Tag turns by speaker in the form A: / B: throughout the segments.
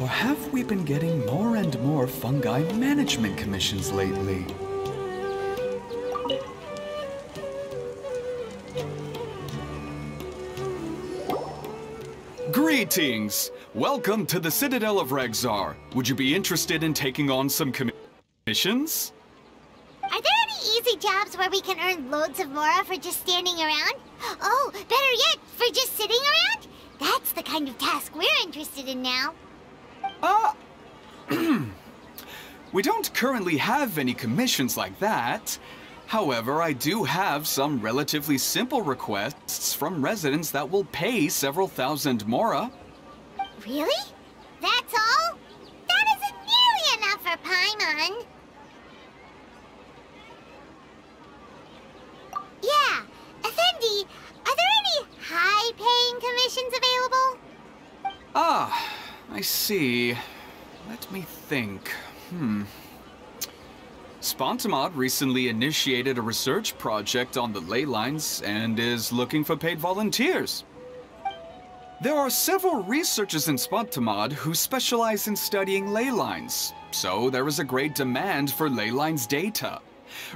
A: Or have we been getting more and more fungi management commissions lately? Greetings! Welcome to the Citadel of Regzar. Would you be interested in taking on some commissions?
B: Are there any easy jobs where we can earn loads of Mora for just standing around? Oh, better yet, for just sitting around? That's the kind of task we're interested in now.
A: We don't currently have any commissions like that. However, I do have some relatively simple requests from residents that will pay several thousand Mora.
B: Really? That's all? That isn't nearly enough for Paimon. Yeah, Effendi, are there any high-paying commissions available?
A: Ah, I see. Let me think. Spontamod recently initiated a research project on the ley lines and is looking for paid volunteers. There are several researchers in Spontamod who specialize in studying ley lines, so there is a great demand for ley lines data.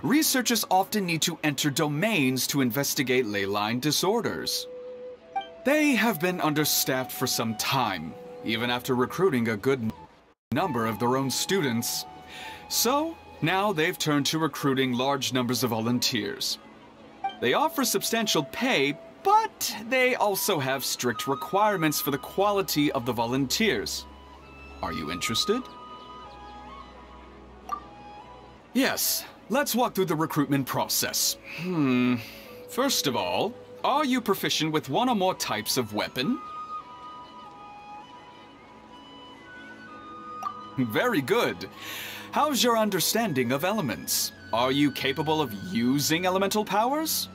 A: Researchers often need to enter domains to investigate ley line disorders. They have been understaffed for some time, even after recruiting a good number of their own students. So, now they've turned to recruiting large numbers of volunteers. They offer substantial pay, but they also have strict requirements for the quality of the volunteers. Are you interested? Yes, let's walk through the recruitment process. First of all, are you proficient with one or more types of weapon? Very good. How's your understanding of elements? Are you capable of using elemental powers?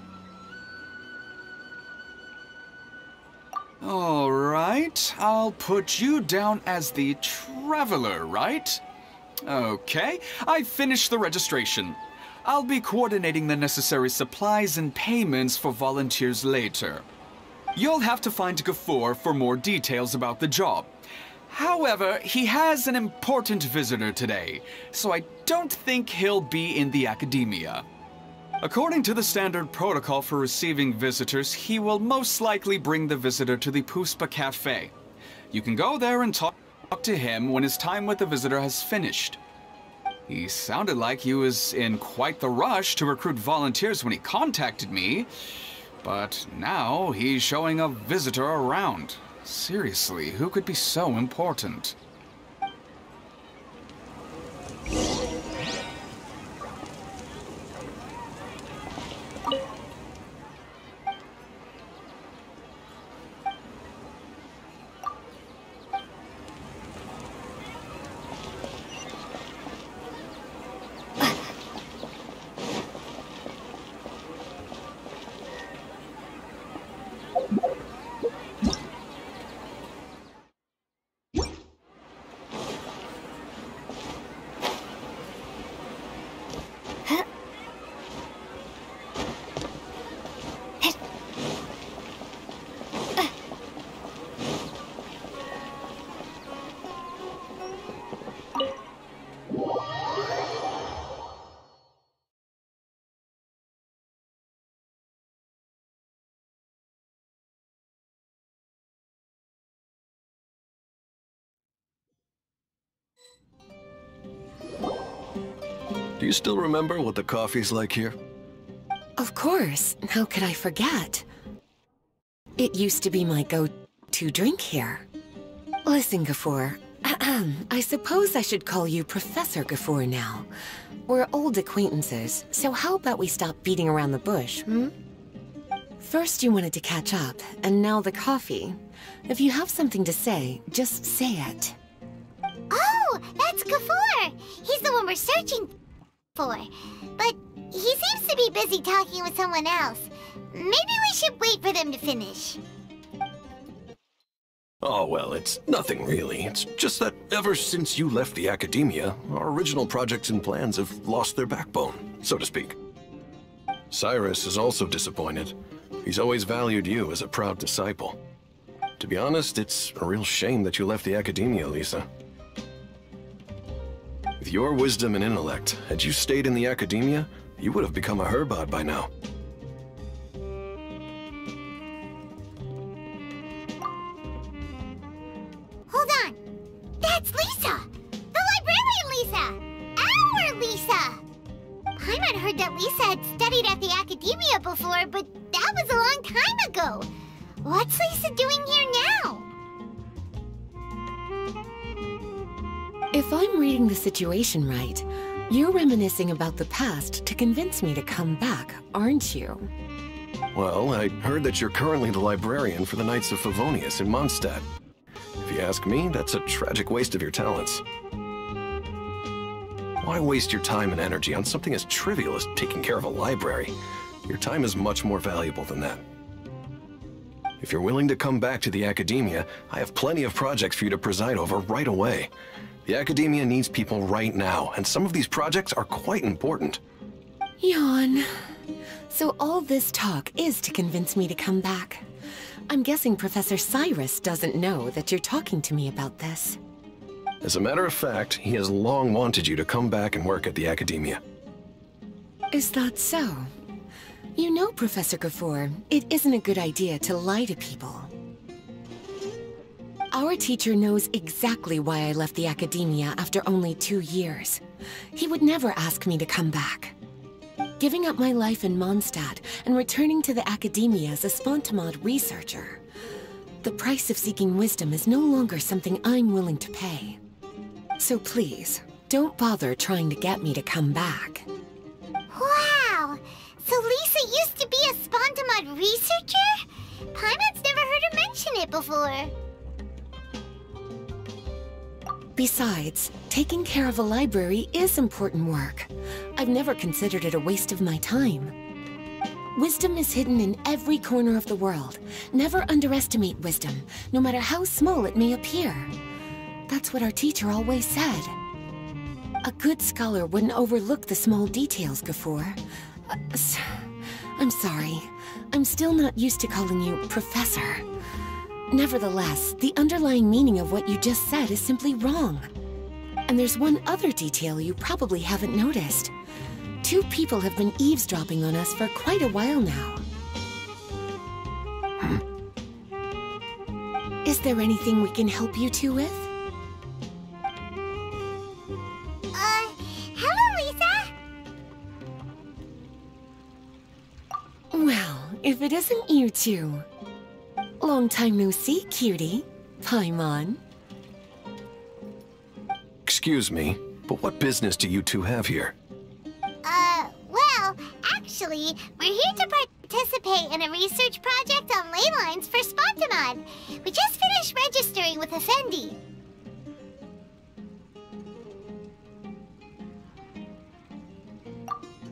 A: Alright, I'll put you down as the Traveler, right? Okay, I've finished the registration. I'll be coordinating the necessary supplies and payments for volunteers later. You'll have to find Gafoor for more details about the job. However, he has an important visitor today, so I don't think he'll be in the academia. According to the standard protocol for receiving visitors, he will most likely bring the visitor to the Puspa Cafe. You can go there and talk to him when his time with the visitor has finished. He sounded like he was in quite the rush to recruit volunteers when he contacted me, but now he's showing a visitor around. Seriously, who could be so important?
C: Do you still remember what the coffee's like here?
D: Of course. How could I forget? It used to be my go-to drink here. Listen, Gafoor. I suppose I should call you Professor Gafoor now. We're old acquaintances, so how about we stop beating around the bush, First you wanted to catch up, and now the coffee. If you have something to say, just say it.
B: Oh, that's Gafoor! He's the one we're searching for. But he seems to be busy talking with someone else. Maybe we should wait for them to finish.
C: Oh, well, it's nothing really. It's just that ever since you left the academia, our original projects and plans have lost their backbone, so to speak. Cyrus is also disappointed. He's always valued you as a proud disciple. To be honest, it's a real shame that you left the academia, Lisa. With your wisdom and intellect, had you stayed in the academia, you would have become a herbot by now.
B: Hold on. That's Lisa! The librarian Lisa! Our Lisa! Paimon heard that Lisa had studied at the academia before, but that was a long time ago. What's Lisa doing here now?
D: If I'm reading the situation right, you're reminiscing about the past to convince me to come back, aren't you?
C: Well, I heard that you're currently the librarian for the Knights of Favonius in Mondstadt. If you ask me, that's a tragic waste of your talents. Why waste your time and energy on something as trivial as taking care of a library? Your time is much more valuable than that. If you're willing to come back to the academia, I have plenty of projects for you to preside over right away. The academia needs people right now, and some of these projects are quite important.
D: Yawn. So all this talk is to convince me to come back. I'm guessing Professor Cyrus doesn't know that you're talking to me about this.
C: As a matter of fact, he has long wanted you to come back and work at the academia.
D: Is that so? You know, Professor Gafoor, it isn't a good idea to lie to people. Our teacher knows exactly why I left the academia after only 2 years. He would never ask me to come back. Giving up my life in Mondstadt and returning to the academia as a Spontamod researcher. The price of seeking wisdom is no longer something I'm willing to pay. So please, don't bother trying to get me to come back.
B: Wow! So Lisa used to be a Spontamod researcher? Paimon's never heard her mention it before.
D: Besides, taking care of a library is important work. I've never considered it a waste of my time. Wisdom is hidden in every corner of the world. Never underestimate wisdom, no matter how small it may appear. That's what our teacher always said. A good scholar wouldn't overlook the small details, Gafoor. I'm sorry. I'm still not used to calling you Professor. Nevertheless, the underlying meaning of what you just said is simply wrong. And there's one other detail you probably haven't noticed. 2 people have been eavesdropping on us for quite a while now. Is there anything we can help you two with?
B: Hello, Lisa!
D: Well, if it isn't you two. Long time no see, cutie. Paimon.
C: Excuse me, but what business do you two have here?
B: Well, actually, we're here to participate in a research project on ley lines for Spontamod. We just finished registering with Effendi.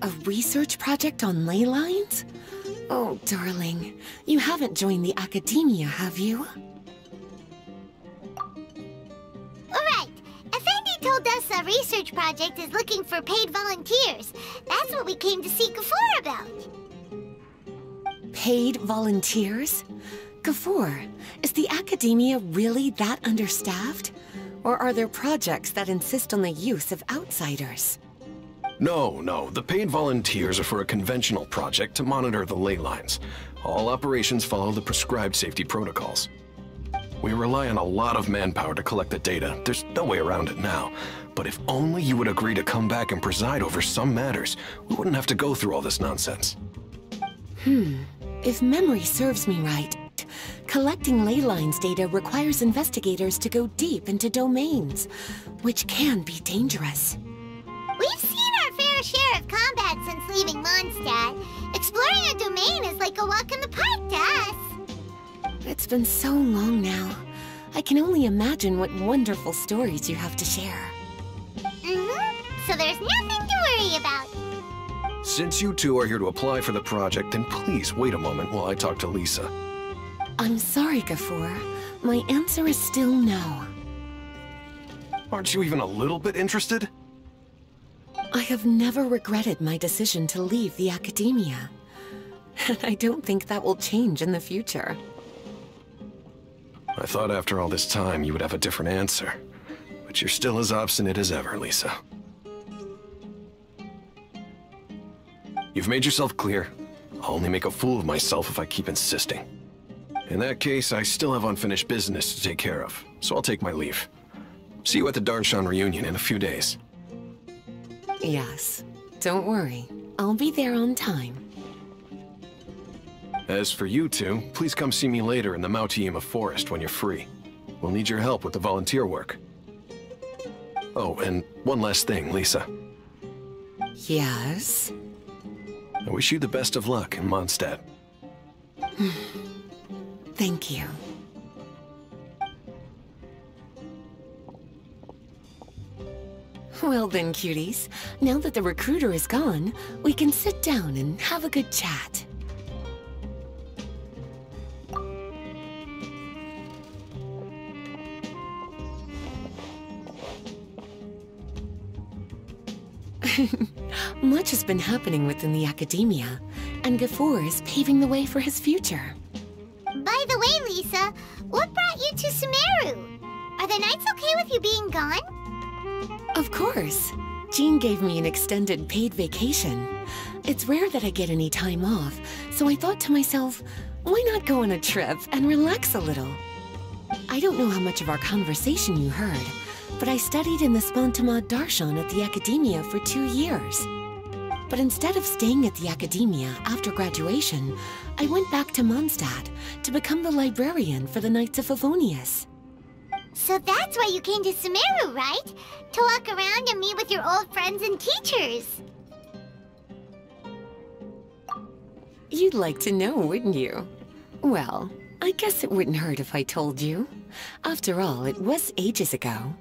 D: A research project on ley lines? Oh, darling. You haven't joined the academia, have you?
B: Alright, Effendi told us a research project is looking for paid volunteers. That's what we came to see Gafoor about.
D: Paid volunteers? Gafoor, is the academia really that understaffed? Or are there projects that insist on the use of outsiders?
C: No, the paid volunteers are for a conventional project to monitor the ley lines. All operations follow the prescribed safety protocols. We rely on a lot of manpower to collect the data. There's no way around it now. But if only you would agree to come back and preside over some matters, we wouldn't have to go through all this nonsense.
D: If memory serves me right, collecting ley lines data requires investigators to go deep into domains, which can be dangerous.
B: We've seen our fair share of combat since leaving Mondstadt. Exploring a domain is like a walk in the park to us.
D: It's been so long now. I can only imagine what wonderful stories you have to share.
B: So there's nothing to worry about.
C: Since you two are here to apply for the project, then please wait a moment while I talk to Lisa.
D: I'm sorry, Gafoor. My answer is still no.
C: Aren't you even a little bit interested?
D: I have never regretted my decision to leave the academia. And I don't think that will change in the future.
C: I thought after all this time you would have a different answer. But you're still as obstinate as ever, Lisa. You've made yourself clear. I'll only make a fool of myself if I keep insisting. In that case, I still have unfinished business to take care of, so I'll take my leave. See you at the Darshan reunion in a few days.
D: Yes. Don't worry. I'll be there on time.
C: As for you two, please come see me later in the Mautiima forest when you're free. We'll need your help with the volunteer work. Oh, and one last thing, Lisa.
D: Yes?
C: I wish you the best of luck in Mondstadt.
D: Thank you. Well then, cuties. Now that the recruiter is gone, we can sit down and have a good chat. Much has been happening within the academia, and Gafur is paving the way for his future.
B: By the way, Lisa, what brought you to Sumeru? Are the nights okay with you being gone?
D: Of course. Jean gave me an extended paid vacation. It's rare that I get any time off, so I thought to myself, why not go on a trip and relax a little? I don't know how much of our conversation you heard, but I studied in the Spantamad Darshan at the Academia for 2 years. But instead of staying at the Academia after graduation, I went back to Mondstadt to become the librarian for the Knights of Favonius.
B: So that's why you came to Sumeru, right? To walk around and meet with your old friends and teachers.
D: You'd like to know, wouldn't you? Well, I guess it wouldn't hurt if I told you. After all, it was ages ago.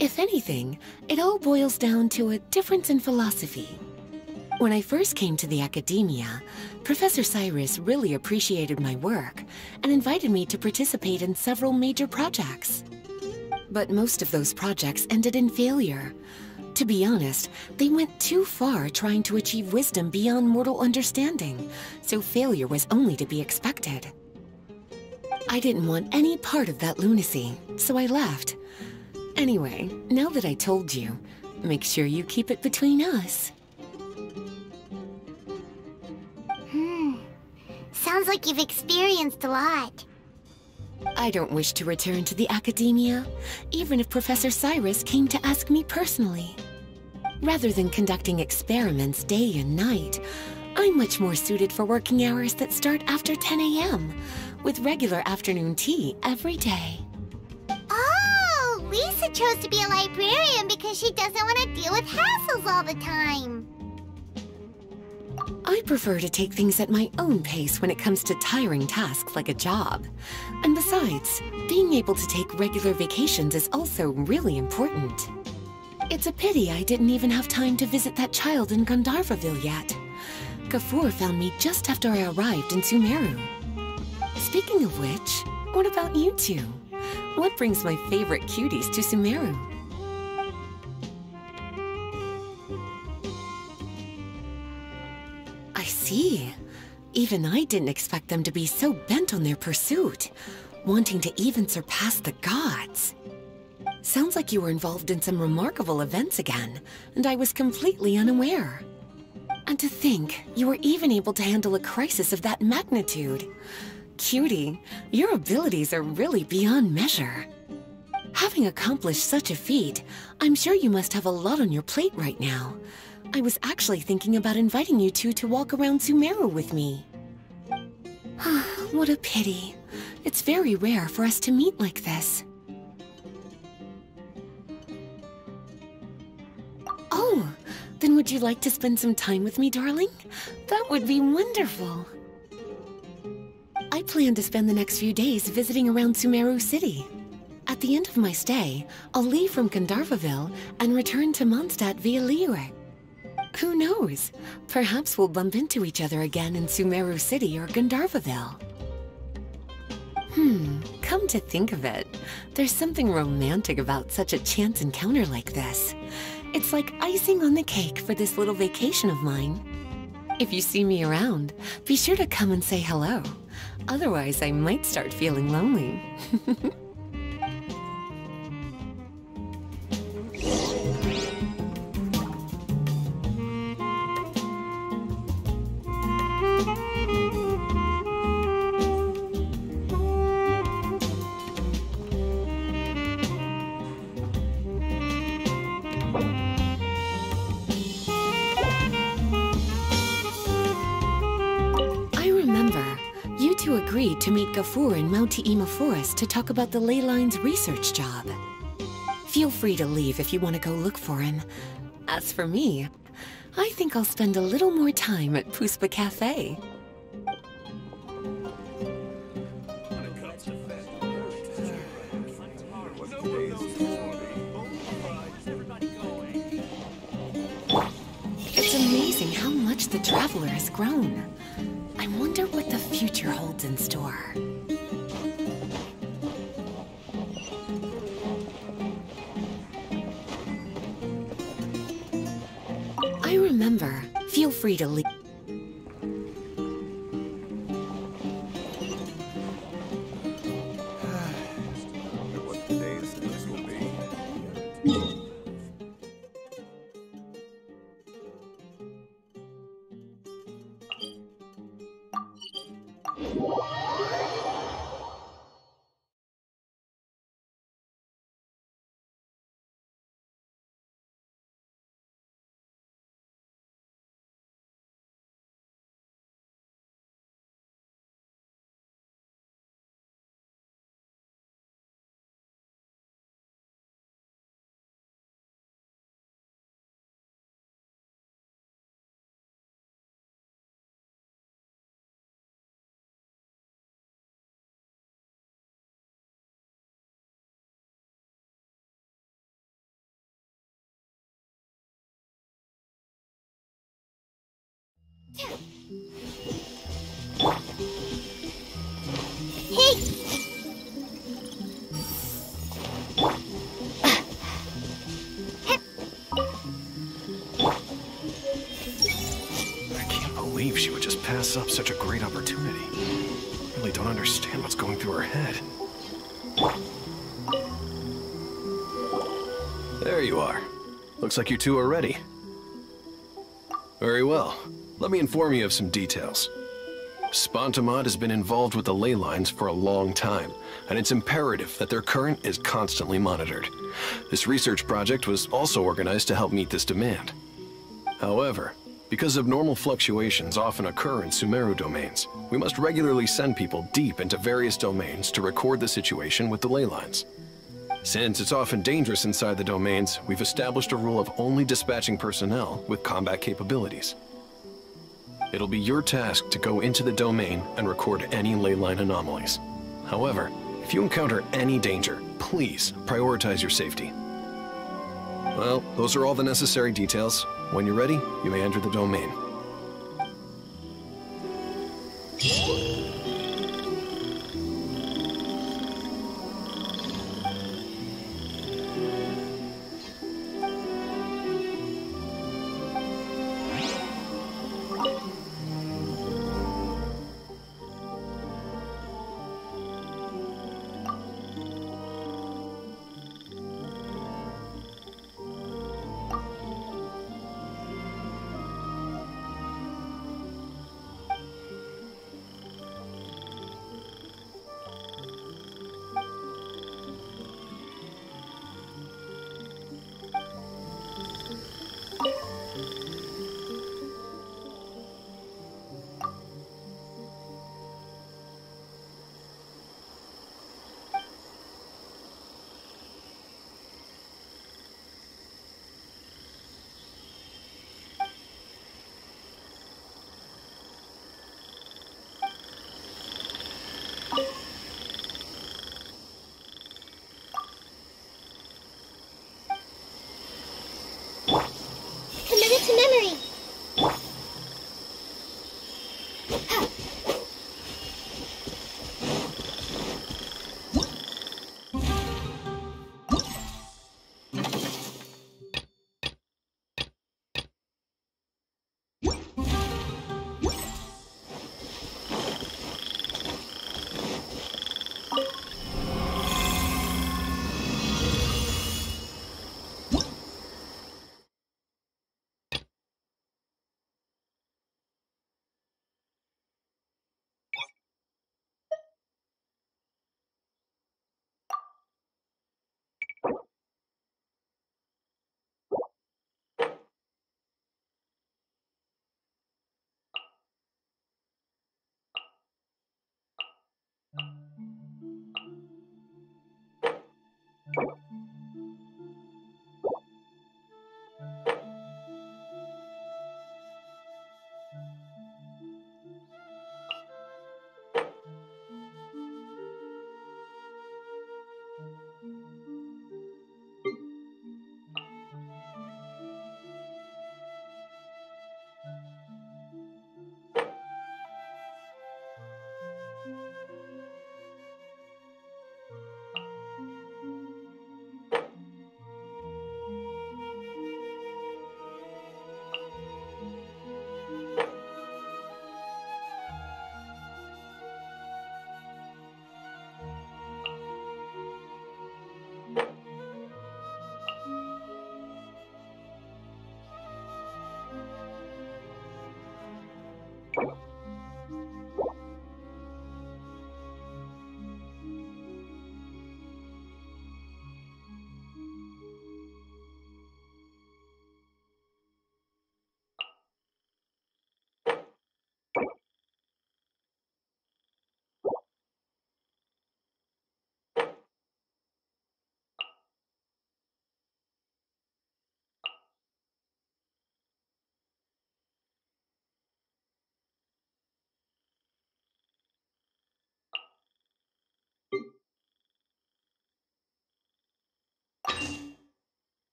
D: If anything, it all boils down to a difference in philosophy. When I first came to the Academia, Professor Cyrus really appreciated my work and invited me to participate in several major projects. But most of those projects ended in failure. To be honest, they went too far trying to achieve wisdom beyond mortal understanding, so failure was only to be expected. I didn't want any part of that lunacy, so I left. Anyway, now that I told you, make sure you keep it between us.
B: Sounds like you've experienced a lot.
D: I don't wish to return to the Academia, even if Professor Cyrus came to ask me personally. Rather than conducting experiments day and night, I'm much more suited for working hours that start after 10 a.m., with regular afternoon tea every day.
B: Oh, Lisa chose to be a librarian because she doesn't want to deal with hassles all the time.
D: I prefer to take things at my own pace when it comes to tiring tasks like a job. And besides, being able to take regular vacations is also really important. It's a pity I didn't even have time to visit that child in Gandharvaville yet. Gafur found me just after I arrived in Sumeru. Speaking of which, what about you two? What brings my favorite cuties to Sumeru? I see. Even I didn't expect them to be so bent on their pursuit, wanting to even surpass the gods. Sounds like you were involved in some remarkable events again, and I was completely unaware. And to think, you were even able to handle a crisis of that magnitude. Cutie, your abilities are really beyond measure. Having accomplished such a feat, I'm sure you must have a lot on your plate right now. I was actually thinking about inviting you two to walk around Sumeru with me. What a pity. It's very rare for us to meet like this. Oh, then would you like to spend some time with me, darling? That would be wonderful. I plan to spend the next few days visiting around Sumeru City. At the end of my stay, I'll leave from Gandharvaville and return to Mondstadt via Liyue. Who knows? Perhaps we'll bump into each other again in Sumeru City or Gandharvaville. Come to think of it, there's something romantic about such a chance encounter like this. It's like icing on the cake for this little vacation of mine. If you see me around, be sure to come and say hello. Otherwise, I might start feeling lonely. you agreed to meet Gafur in Mount Te'ima Forest to talk about the ley lines research job. Feel free to leave if you want to go look for him. As for me, I think I'll spend a little more time at Puspa Cafe. It's amazing how much the Traveler has grown. I wonder what the future holds in store. I remember. Feel free to leave.
C: What today's news will be. I can't believe she would just pass up such a great opportunity. I really don't understand what's going through her head. There you are. Looks like you two are ready. Very well. Let me inform you of some details. Spontamod has been involved with the ley lines for a long time, and it's imperative that their current is constantly monitored. This research project was also organized to help meet this demand. However, because abnormal fluctuations often occur in Sumeru domains, we must regularly send people deep into various domains to record the situation with the ley lines. Since it's often dangerous inside the domains, we've established a rule of only dispatching personnel with combat capabilities. It'll be your task to go into the domain and record any ley line anomalies. However, if you encounter any danger, please prioritize your safety. Well, those are all the necessary details. When you're ready, you may enter the domain.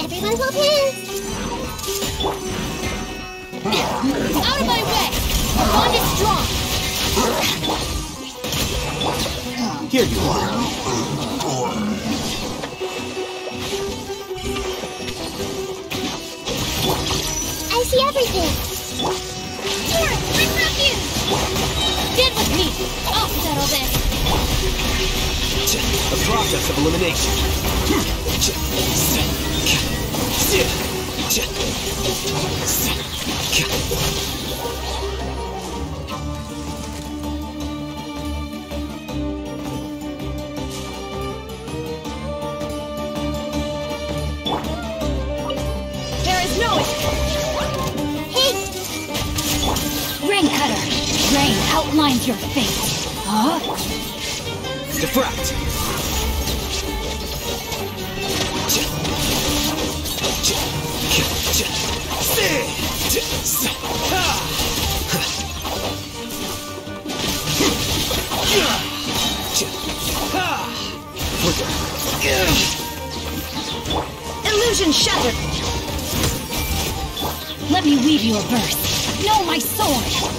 B: Everyone hold hands.
E: Out of my way! The bond is strong!
F: Here you are.
B: I see everything.
E: Here! I'm confused! Stand with me! I'll settle this!
F: The process of elimination.
E: There is no
B: Hey,
E: Rain Cutter! Rain outlines your fate! Huh?
F: Diffract.
E: Illusion shattered! Let me weave your verse. Know my sword!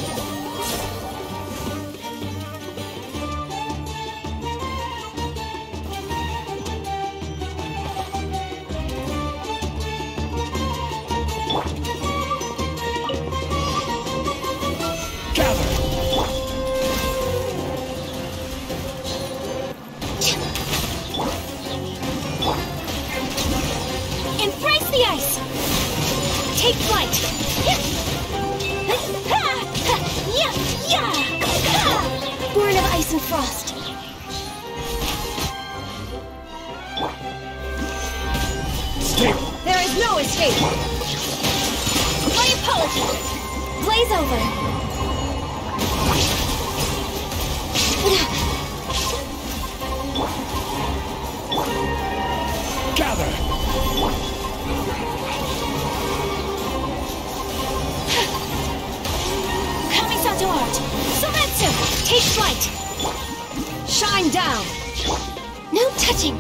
E: Embrace the ice! Take flight! Born of ice and frost! There is no escape! My apologies! Blaze over! Kamisato art! Sumeru! Take flight! Shine down!
B: no touching.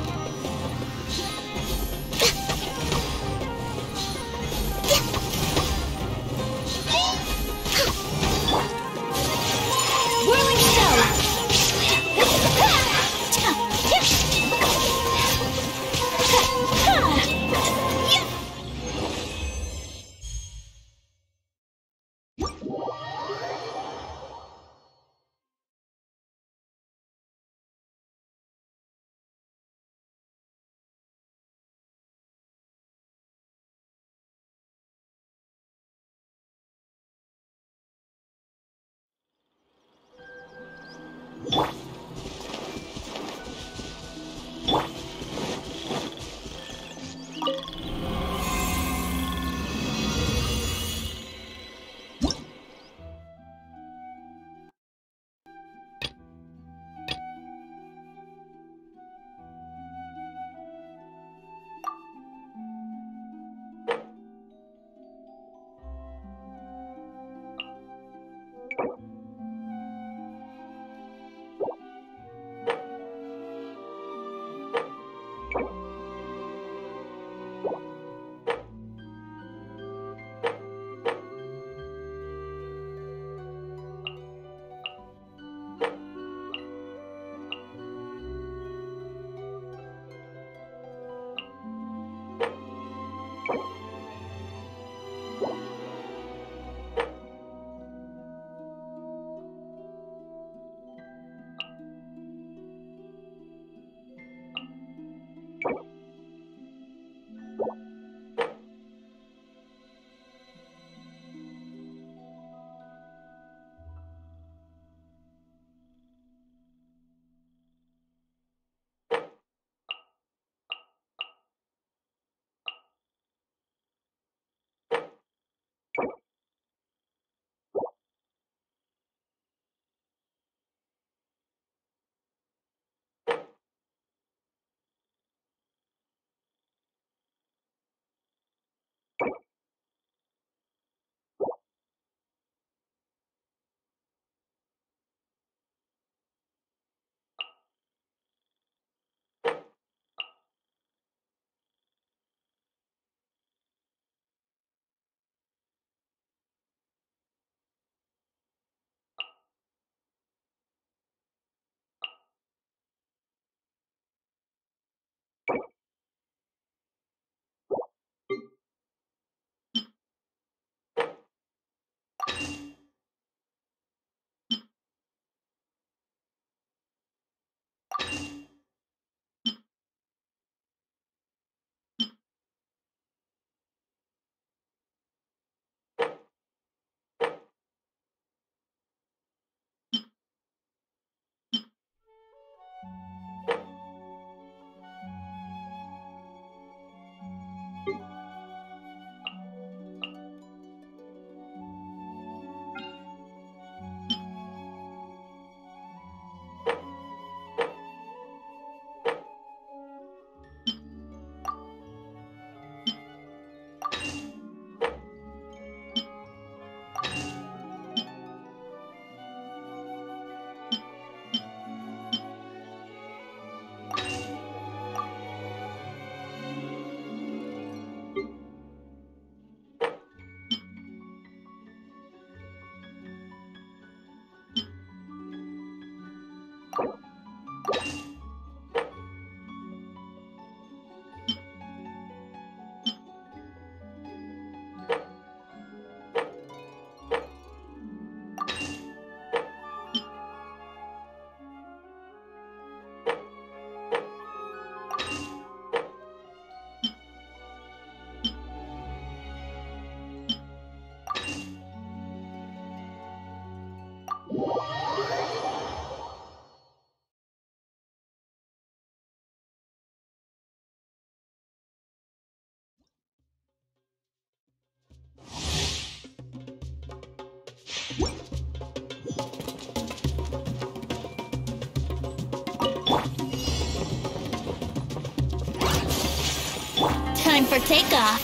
E: Time for takeoff.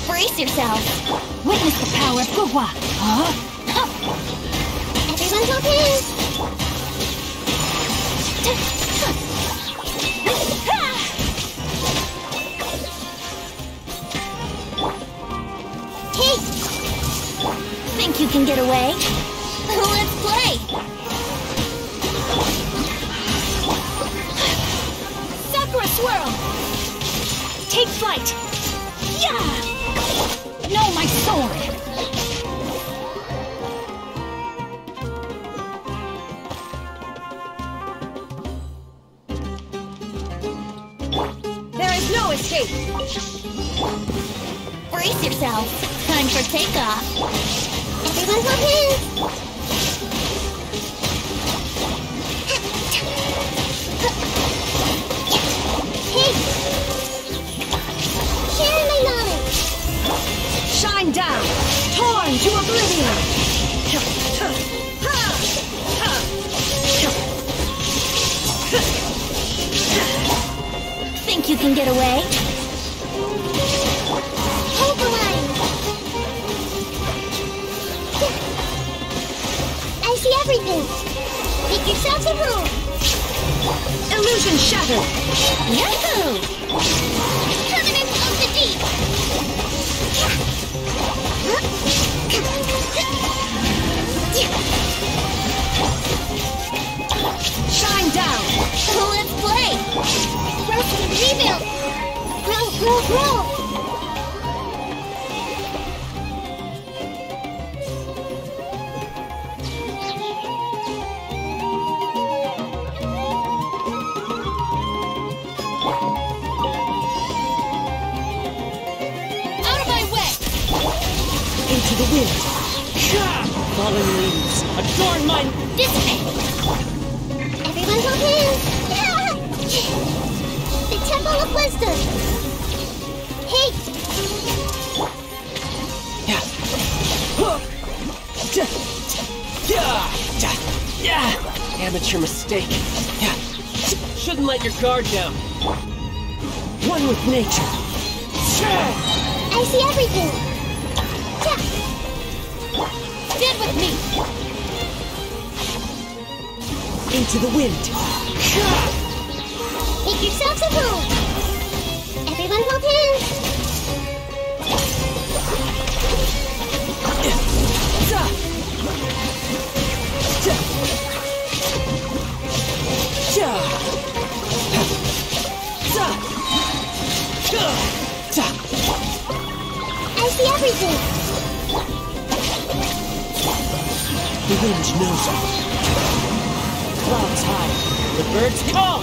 E: Brace yourself. Witness the power of Gugwa. Huh?
B: Everyone hold hands. Hey!
E: Think you can get away? Let's play. Sakura swirl. Take flight! Yeah! No, my sword!
D: There is no escape!
E: Brace yourself. Time for takeoff.
B: Everyone hold hands. Hey! Share my knowledge.
D: Shine down! Torn to oblivion!
E: Think you can get away?
B: Hold the line. I see everything. Make yourselves a room.
D: Illusion shattered!
E: Yahoo!
B: Covenant of the Deep.
D: Shine down!
E: Let's play!
B: Broken rebuild. Grow, grow, grow.
E: Out of my way!
F: Into the wind. Fallen leaves. Adorn my...
E: Dissipate!
B: Everyone hold hands. The Temple of Wisdom. Hey!
F: Amateur mistake. Shouldn't let your guard down. One with nature.
B: I see everything.
E: Stand with me!
F: Into the wind.
B: Make yourselves a room. Everyone hold hands. I see everything.
F: The wind knows it. Clouds high. The birds call.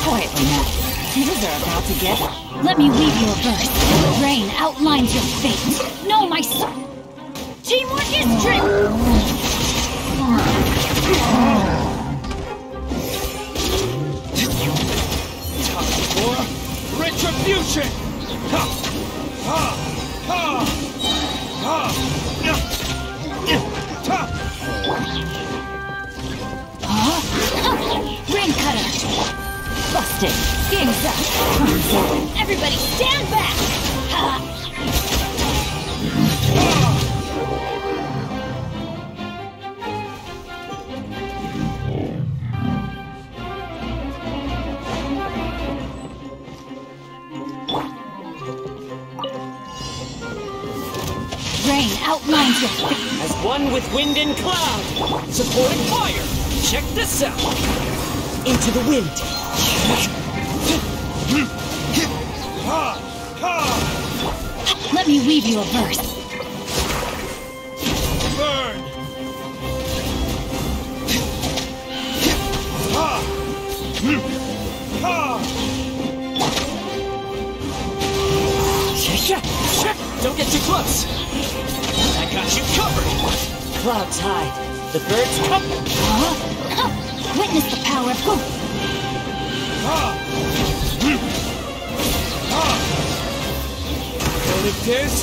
E: Quietly now. Things are about to get... Let me weave you a verse. Rain outlines your fate. Know my soul. Teamwork is strength!
F: Time for retribution! Ha! Ha! Ha! Ha! Ta!
E: Rain cutter! Busted! Game's up! Everybody stand back! Ha! Rain outlines your fate.
F: As one with wind and cloud, supporting fire. Check this out. Into the wind. Ha! Ha!
E: Let me weave you a verse.
F: Burn! Ha! Ha! Don't get too close. I got you covered. Clouds hide. The birds come.
E: Witness the power of Go.
F: What it is?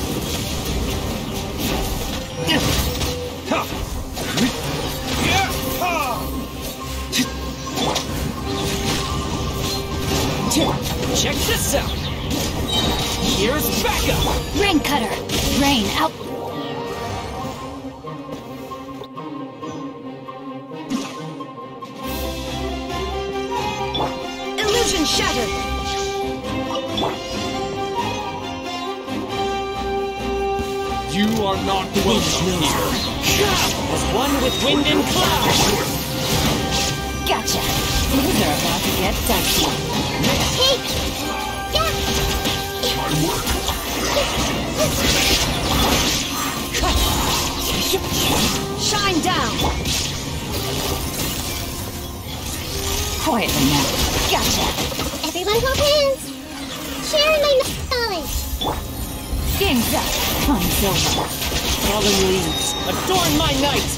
F: Check this out. Here's backup.
E: Rain cutter. Rain out. Illusion shattered.
F: You are not welcome here. As one with wind and cloud.
E: Gotcha. Things are about to get dicey.
B: Hey! Yeah!
E: Shine down. Quietly now. Gotcha.
B: Everyone hold hands! Share my knowledge!
E: Game's up. Time's over.
F: Fallen leaves, adorn my night.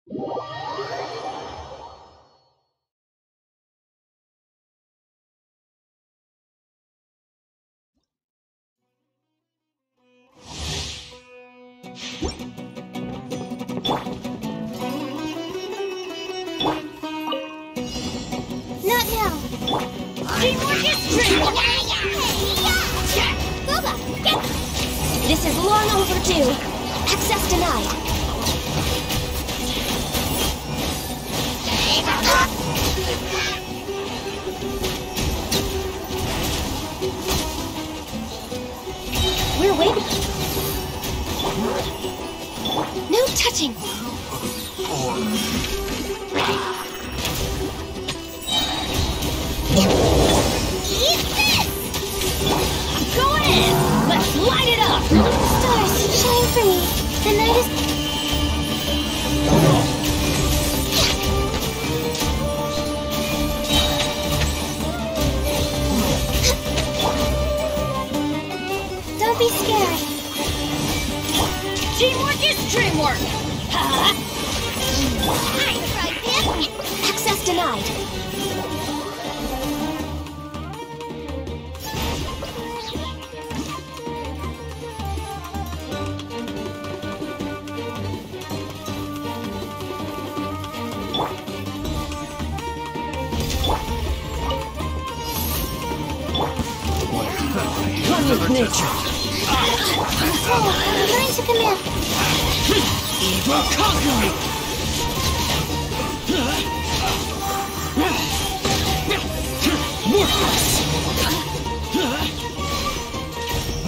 B: Not now.
E: Teamwork is dreamwork!
B: Boba, get
G: This is long overdue. Access denied. We're waiting. No touching.
B: eat this!
E: Going in! Let's light it up!
B: Stars, shine for me. The night is... Don't be scared.
E: Teamwork is dreamwork! Ha!
B: Nice, right, Pip?
G: Access denied.
F: One with nature.
B: Oh, I'm trying to commit.
F: Evil conquering. Worthless.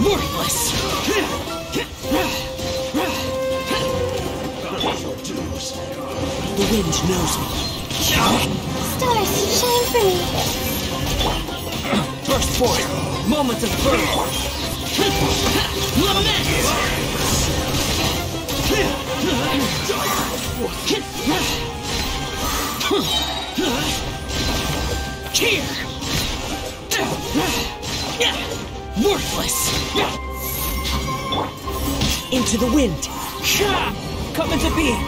F: Worthless. The wind knows me.
B: Stars, shine for me.
F: Burst forth. Moments of birth. Lament. Here. Worthless. Into the wind. Come into being.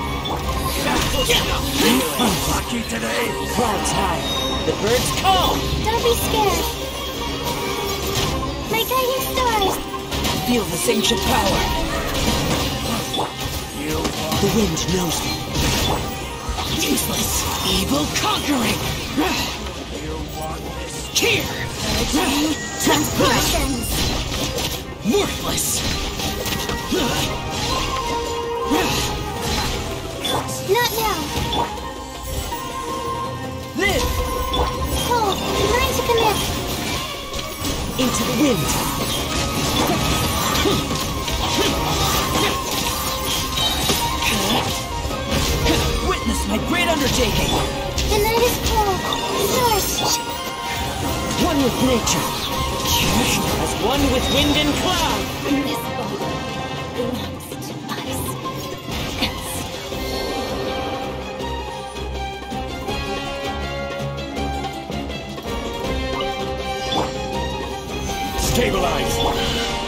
F: Unlucky today. Clouds high. The birds call.
B: Don't be scared. My guiding stars.
F: Feel this ancient power. The wind knows me. Useless. Evil conquering. Here.
B: Transgressions.
F: Worthless.
B: Not now.
F: Live.
B: Hold, I'm trying to commit.
F: Into the wind. Witness my great undertaking.
B: The night is cold. Stars,
F: One with nature. As one with wind and cloud.
G: This body belongs to us.
F: Stabilize.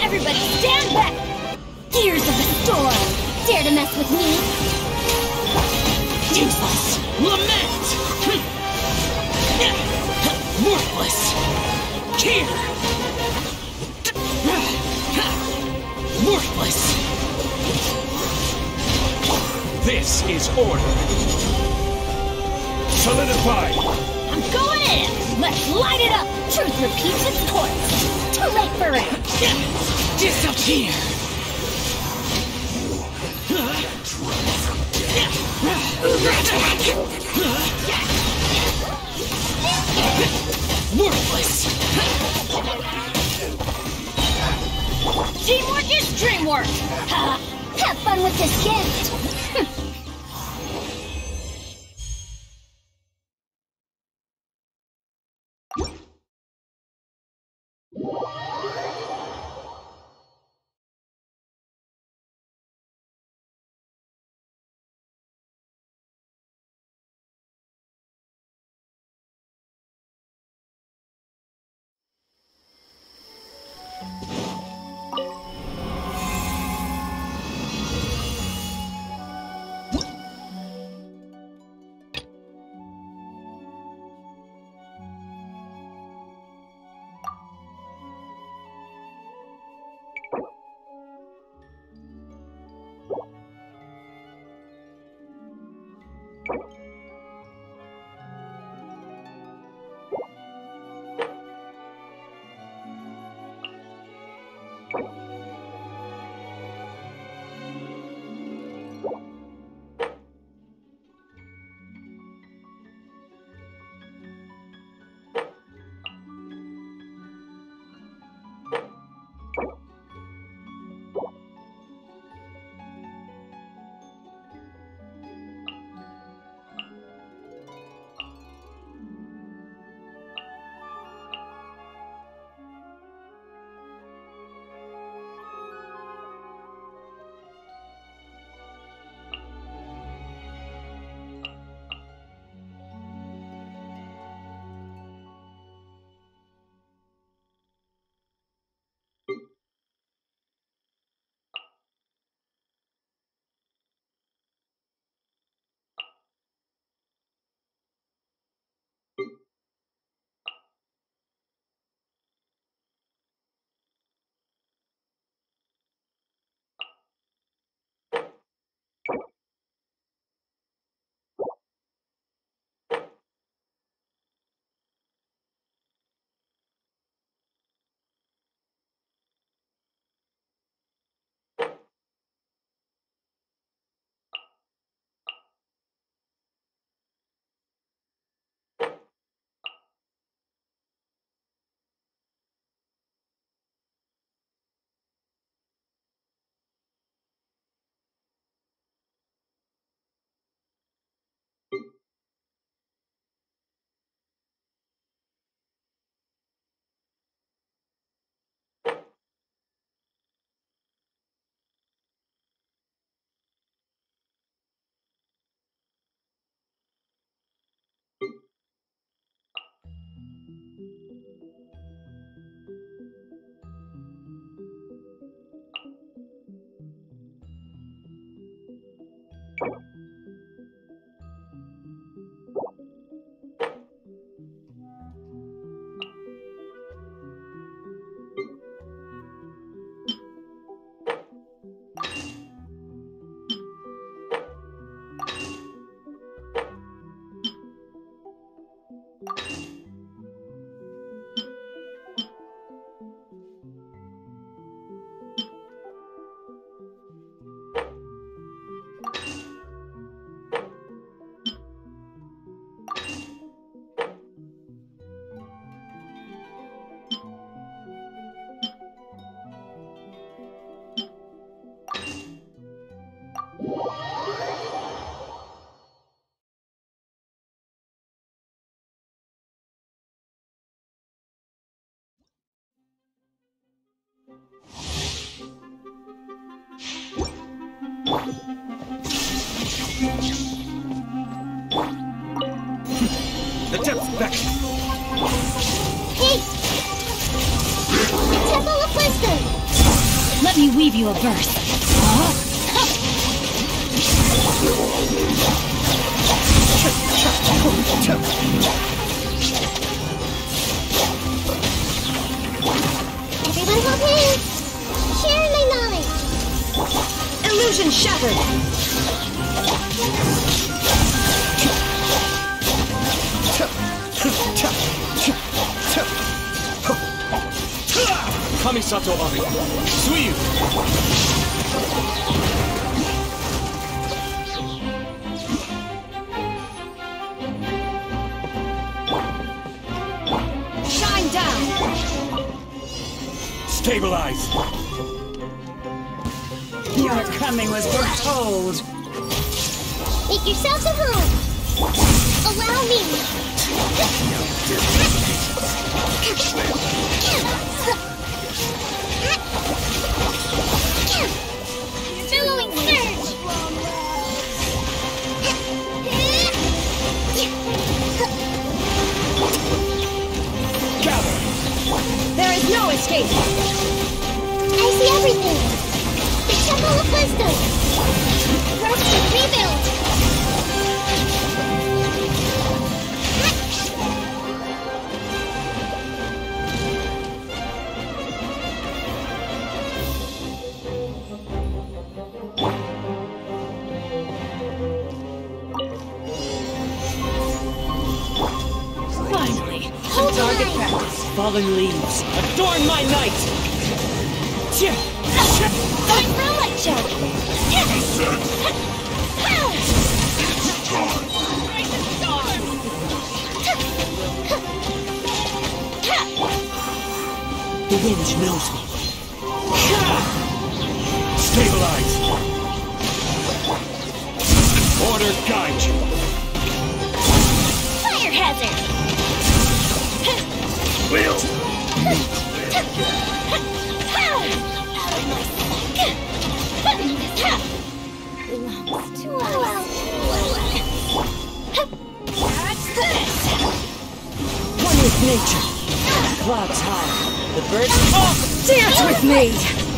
E: Everybody stand back!
B: Gears of the storm. Dare to mess with me?
F: Useless. Lament. Worthless. Here. Worthless. This is order. Solidify.
E: I'm going in! Let's light it up!
B: Truth repeats its course. Too late for it.
F: Disappear. Worthless.
E: Teamwork is dreamwork!
B: Ha! Have fun with this gift.
F: The depth's back!
B: Hey! Temple of Wisdom!
E: Let me weave you a verse.
B: Everyone hold hands! Share my knowledge!
G: Illusion shattered!
F: Kamisato Ari! Sumeru!
G: Shine down!
F: Stabilize!
H: Your coming was foretold.
B: Make yourselves at home! Allow me! Billowing surge!
F: Gather!
G: There is no escape!
B: I see everything! The Temple of Wisdom! Rest and rebuild!
F: fallen leaves, adorn my night!
G: Time for a light show!
F: The wind knows me. Stabilize! Order guide you!
G: Fire hazard!
C: Will!
F: One with nature. Clouds high. The birds off!
D: Dance with me!